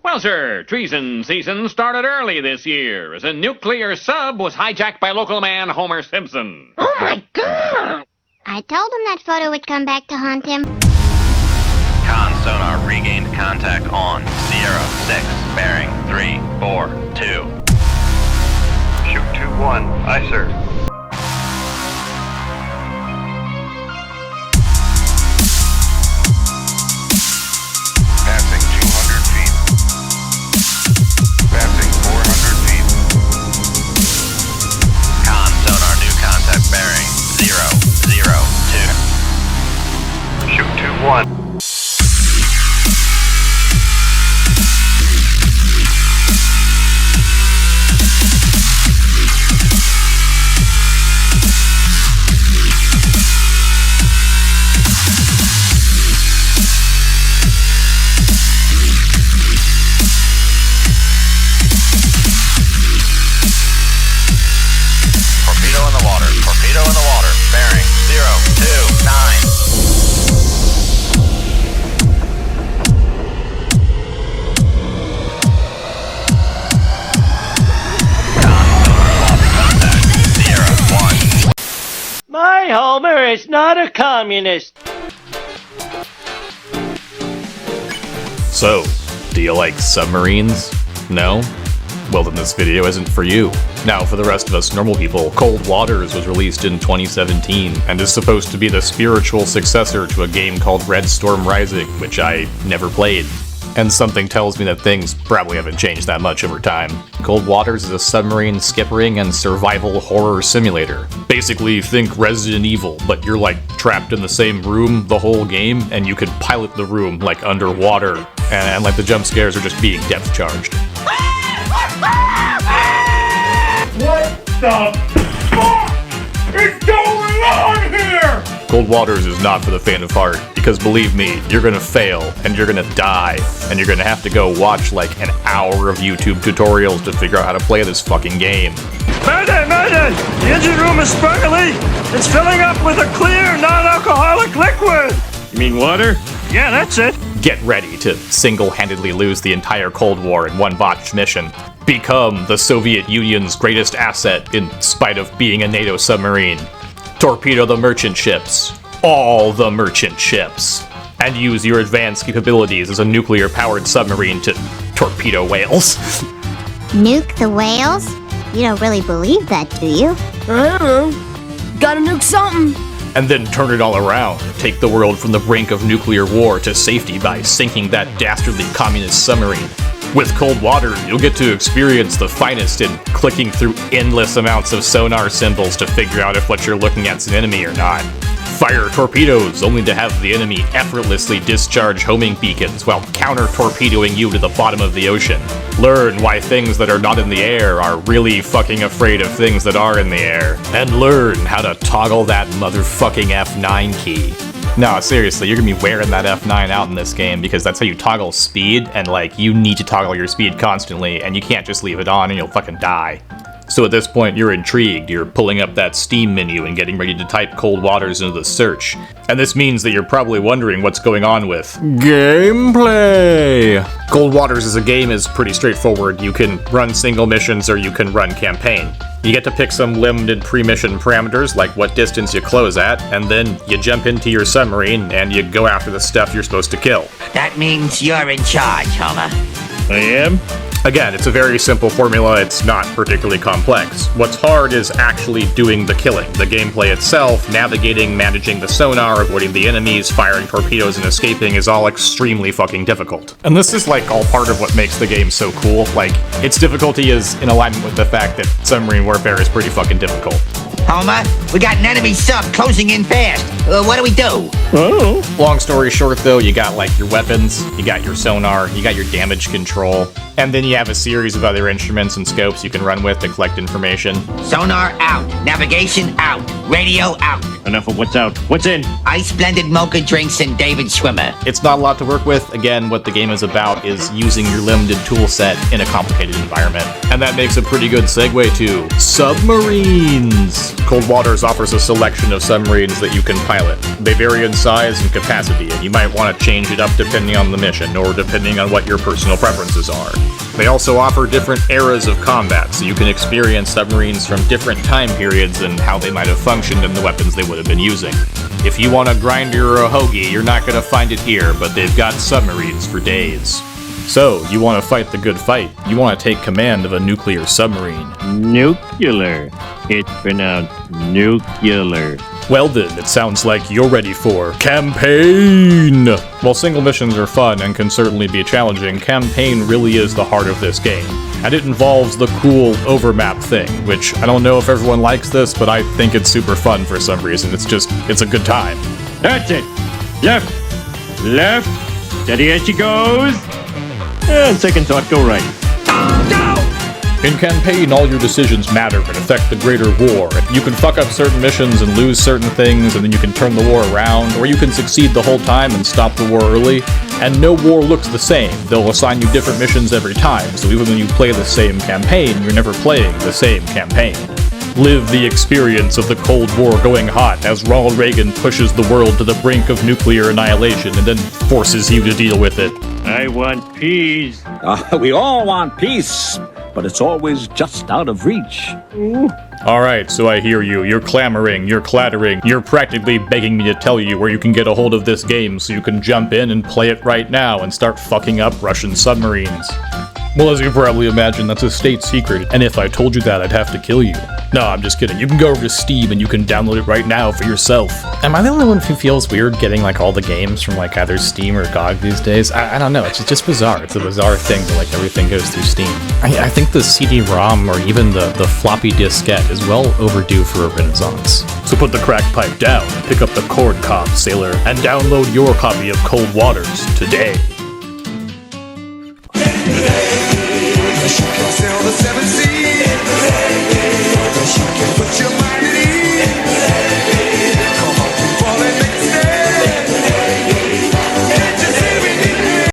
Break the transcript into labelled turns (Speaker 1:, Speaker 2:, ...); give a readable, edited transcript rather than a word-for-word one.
Speaker 1: Well, sir, treason season started early this year as a nuclear sub was hijacked by local man Homer Simpson.
Speaker 2: Oh my God!
Speaker 3: I told him that photo would come back to haunt him.
Speaker 4: Con sonar regained contact on Sierra 6, bearing 342.
Speaker 5: Shoot 2-1. Aye, sir. Passing 200 feet. Passing 400 feet.
Speaker 4: Con sonar new contact bearing 002.
Speaker 5: Shoot 2-1.
Speaker 4: Torpedo in the water, bearing 029. Contact, Sierra 1.
Speaker 2: My Homer is not a communist.
Speaker 6: So, do you like submarines? No? Well, then this video isn't for you. Now, for the rest of us normal people, Cold Waters was released in 2017, and is supposed to be the spiritual successor to a game called Red Storm Rising, which I never played. And something tells me that things probably haven't changed that much over time. Cold Waters is a submarine skippering and survival horror simulator. Basically, think Resident Evil, but you're like trapped in the same room the whole game, and you could pilot the room like underwater, and like the jump scares are just being depth charged.
Speaker 7: What the fuck is going on here?
Speaker 6: Cold Waters is not for the faint of heart, because believe me, you're gonna fail, and you're gonna die, and you're gonna have to go watch like an hour of YouTube tutorials to figure out how to play this fucking game.
Speaker 7: Mayday, mayday! The engine room is sparkly! It's filling up with a clear, non-alcoholic liquid!
Speaker 1: You mean water?
Speaker 7: Yeah, that's it.
Speaker 6: Get ready to single-handedly lose the entire Cold War in one botched mission. Become the Soviet Union's greatest asset in spite of being a NATO submarine. Torpedo the merchant ships. All the merchant ships. And use your advanced capabilities as a nuclear-powered submarine to torpedo whales.
Speaker 3: Nuke the whales? You don't really believe that, do you?
Speaker 8: I don't know. Gotta nuke something.
Speaker 6: And then turn it all around. Take the world from the brink of nuclear war to safety by sinking that dastardly communist submarine. With Cold Water, you'll get to experience the finest in clicking through endless amounts of sonar symbols to figure out if what you're looking at's an enemy or not. Fire torpedoes, only to have the enemy effortlessly discharge homing beacons while counter-torpedoing you to the bottom of the ocean. Learn why things that are not in the air are really fucking afraid of things that are in the air. And learn how to toggle that motherfucking F9 key. No, seriously, you're gonna be wearing that F9 out in this game because that's how you toggle speed, and like, you need to toggle your speed constantly, and you can't just leave it on and you'll fucking die. So at this point, you're intrigued, you're pulling up that Steam menu and getting ready to type Cold Waters into the search. And this means that you're probably wondering what's going on with gameplay. Cold Waters as a game is pretty straightforward. You can run single missions or you can run campaign. You get to pick some limited pre-mission parameters, like what distance you close at, and then you jump into your submarine and you go after the stuff you're supposed to kill.
Speaker 9: That means you're in charge, Homer.
Speaker 1: I am?
Speaker 6: Again, it's a very simple formula, it's not particularly complex. What's hard is actually doing the killing. The gameplay itself, navigating, managing the sonar, avoiding the enemies, firing torpedoes, and escaping is all extremely fucking difficult. And this is like all part of what makes the game so cool. Like, its difficulty is in alignment with the fact that submarine warfare is pretty fucking difficult.
Speaker 9: Homer, we got an enemy sub closing in fast. What do we do?
Speaker 6: Oh. Long story short, though, you got like your weapons, you got your sonar, you got your damage control, and then you have a series of other instruments and scopes you can run with to collect information.
Speaker 9: Sonar out, navigation out, radio out.
Speaker 1: Enough of what's out. What's in?
Speaker 9: Ice blended mocha drinks and David Schwimmer.
Speaker 6: It's not a lot to work with. Again, what the game is about is using your limited tool set in a complicated environment. And that makes a pretty good segue to submarines. Cold Waters offers a selection of submarines that you can pilot. They vary in size and capacity, and you might want to change it up depending on the mission, or depending on what your personal preferences are. They also offer different eras of combat, so you can experience submarines from different time periods and how they might have functioned and the weapons they would have been using. If you want a grinder or a hoagie, you're not going to find it here, but they've got submarines for days. So, you want to fight the good fight. You want to take command of a nuclear submarine.
Speaker 2: Nuclear. It's pronounced nuclear.
Speaker 6: Well then, it sounds like you're ready for campaign! While single missions are fun and can certainly be challenging, campaign really is the heart of this game. And it involves the cool overmap thing, which I don't know if everyone likes this, but I think it's super fun for some reason. It's a good time.
Speaker 2: That's it. Left. Left. Steady as she goes. And second thought, go right.
Speaker 6: In campaign, all your decisions matter and affect the greater war. You can fuck up certain missions and lose certain things, and then you can turn the war around, or you can succeed the whole time and stop the war early. And no war looks the same. They'll assign you different missions every time, so even when you play the same campaign, you're never playing the same campaign. Live the experience of the Cold War going hot as Ronald Reagan pushes the world to the brink of nuclear annihilation and then forces you to deal with it.
Speaker 2: I want peace.
Speaker 10: We all want peace, but it's always just out of reach.
Speaker 6: Alright, so I hear you. You're clamoring, you're clattering, you're practically begging me to tell you where you can get a hold of this game so you can jump in and play it right now and start fucking up Russian submarines. Well, as you probably imagine, that's a state secret, and if I told you that, I'd have to kill you. No, I'm just kidding. You can go over to Steam and you can download it right now for yourself. Am I the only one who feels weird getting like all the games from like either Steam or GOG these days? I don't know, it's just bizarre. It's a bizarre thing that like everything goes through Steam. I think the CD-ROM or even the floppy diskette is well overdue for a renaissance. So put the crack pipe down, pick up the corn cob, sailor, and download your copy of Cold Waters today.